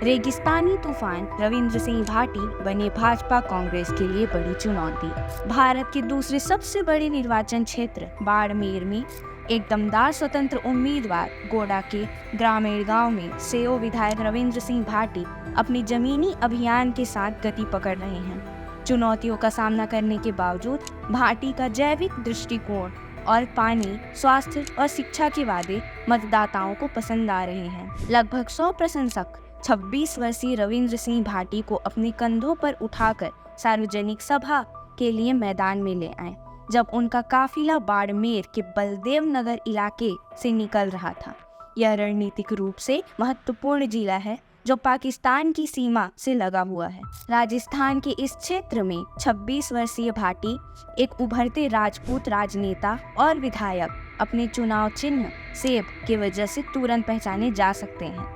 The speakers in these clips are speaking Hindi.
रेगिस्तानी तूफान रविंद्र सिंह भाटी बने भाजपा कांग्रेस के लिए बड़ी चुनौती। भारत के दूसरे सबसे बड़े निर्वाचन क्षेत्र बाड़मेर में एक दमदार स्वतंत्र उम्मीदवार गोडा के ग्रामीण गांव में सेओ विधायक रविंद्र सिंह भाटी अपनी जमीनी अभियान के साथ गति पकड़ रहे हैं। चुनौतियों का सामना करने के बावजूद भाटी का जैविक दृष्टिकोण और पानी, स्वास्थ्य और शिक्षा के वादे मतदाताओं को पसंद आ रहे हैं। लगभग 100 प्रशंसक 26 वर्षीय रविंद्र सिंह भाटी को अपने कंधों पर उठाकर सार्वजनिक सभा के लिए मैदान में ले आए, जब उनका काफिला बाड़मेर के बलदेव नगर इलाके से निकल रहा था। यह रणनीतिक रूप से महत्वपूर्ण जिला है जो पाकिस्तान की सीमा से लगा हुआ है। राजस्थान के इस क्षेत्र में 26 वर्षीय भाटी एक उभरते राजपूत राजनेता और विधायक अपने चुनाव चिन्ह सेब की वजह से तुरंत पहचाने जा सकते हैं।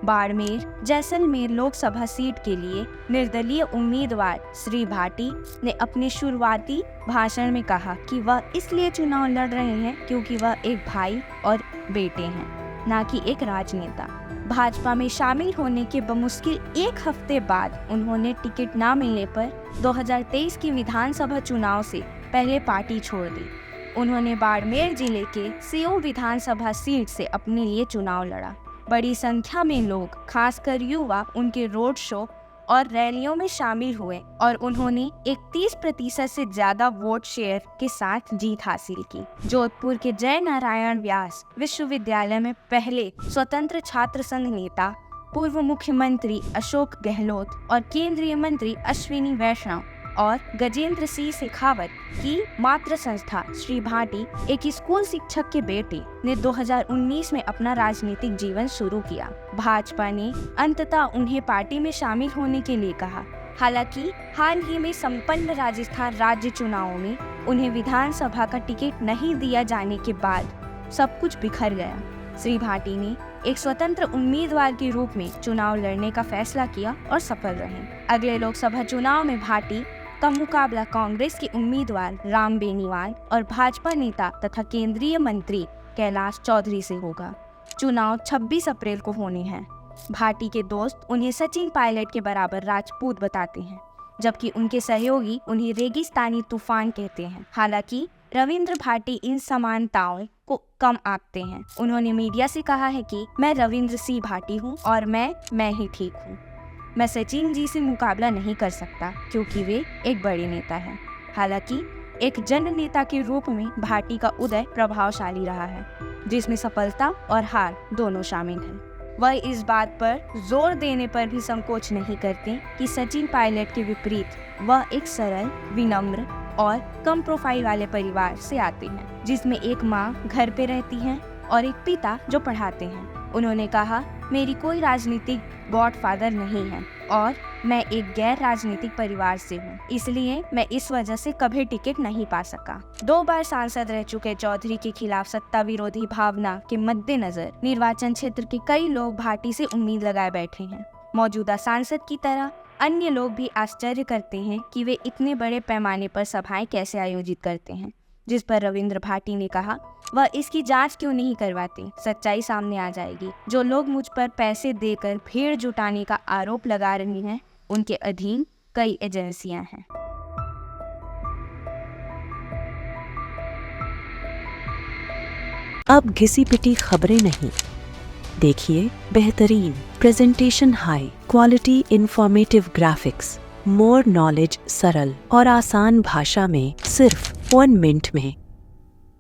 बाड़मेर जैसलमेर लोकसभा सीट के लिए निर्दलीय उम्मीदवार श्री भाटी ने अपने शुरुआती भाषण में कहा कि वह इसलिए चुनाव लड़ रहे हैं क्योंकि वह एक भाई और बेटे हैं, न कि एक राजनेता। भाजपा में शामिल होने के बमुश्किल एक हफ्ते बाद उन्होंने टिकट न मिलने पर 2023 के विधानसभा चुनाव से पहले पार्टी छोड़ दी। उन्होंने बाड़मेर जिले के सेओ विधानसभा सीट से अपने लिए चुनाव लड़ा। बड़ी संख्या में लोग, खासकर युवा, उनके रोड शो और रैलियों में शामिल हुए और उन्होंने 31% से ज्यादा वोट शेयर के साथ जीत हासिल की। जोधपुर के जय नारायण व्यास विश्वविद्यालय में पहले स्वतंत्र छात्र संघ नेता, पूर्व मुख्यमंत्री अशोक गहलोत और केंद्रीय मंत्री अश्विनी वैष्णव और गजेंद्र सिंह शेखावत की मातृ संस्था श्री भाटी एक स्कूल शिक्षक के बेटे ने 2019 में अपना राजनीतिक जीवन शुरू किया। भाजपा ने अंततः उन्हें पार्टी में शामिल होने के लिए कहा। हालांकि हाल ही में संपन्न राजस्थान राज्य चुनावों में उन्हें विधानसभा का टिकट नहीं दिया जाने के बाद सब कुछ बिखर गया। श्री भाटी ने एक स्वतंत्र उम्मीदवार के रूप में चुनाव लड़ने का फैसला किया और सफल रहे। अगले लोकसभा चुनाव में भाटी का मुकाबला कांग्रेस के उम्मीदवार राम बेनीवाल और भाजपा नेता तथा केंद्रीय मंत्री कैलाश चौधरी से होगा। चुनाव 26 अप्रैल को होने हैं। भाटी के दोस्त उन्हें सचिन पायलट के बराबर राजपूत बताते हैं, जबकि उनके सहयोगी उन्हें रेगिस्तानी तूफान कहते हैं। हालांकि रविंद्र भाटी इन समानताओं को कम आंकते हैं। उन्होंने मीडिया से कहा है कि मैं रविंद्र सिंह भाटी हूँ और मैं ही ठीक हूँ। मैं सचिन जी से मुकाबला नहीं कर सकता क्योंकि वे एक बड़े नेता हैं। हालांकि एक जन नेता के रूप में भाटी का उदय प्रभावशाली रहा है, जिसमें सफलता और हार दोनों शामिल हैं। वह इस बात पर जोर देने पर भी संकोच नहीं करते कि सचिन पायलट के विपरीत वह एक सरल, विनम्र और कम प्रोफाइल वाले परिवार से आते हैं, जिसमें एक माँ घर पे रहती हैं और एक पिता जो पढ़ाते हैं। उन्होंने कहा, मेरी कोई राजनीतिक गॉडफादर नहीं है और मैं एक गैर राजनीतिक परिवार से हूँ, इसलिए मैं इस वजह से कभी टिकट नहीं पा सका। 2 बार सांसद रह चुके चौधरी के खिलाफ सत्ता विरोधी भावना के मद्देनजर निर्वाचन क्षेत्र के कई लोग भाटी से उम्मीद लगाए बैठे हैं। मौजूदा सांसद की तरह अन्य लोग भी आश्चर्य करते हैं कि वे इतने बड़े पैमाने पर सभाएं कैसे आयोजित करते हैं, जिस पर रविंद्र भाटी ने कहा, वह इसकी जांच क्यों नहीं करवाते, सच्चाई सामने आ जाएगी। जो लोग मुझ पर पैसे देकर भीड़ जुटाने का आरोप लगा रहे हैं, उनके अधीन कई एजेंसियां हैं। अब घिसी पिटी खबरें नहीं, देखिए बेहतरीन presentation, high quality informative graphics, more knowledge, सरल और आसान भाषा में सिर्फ 1 मिनट में।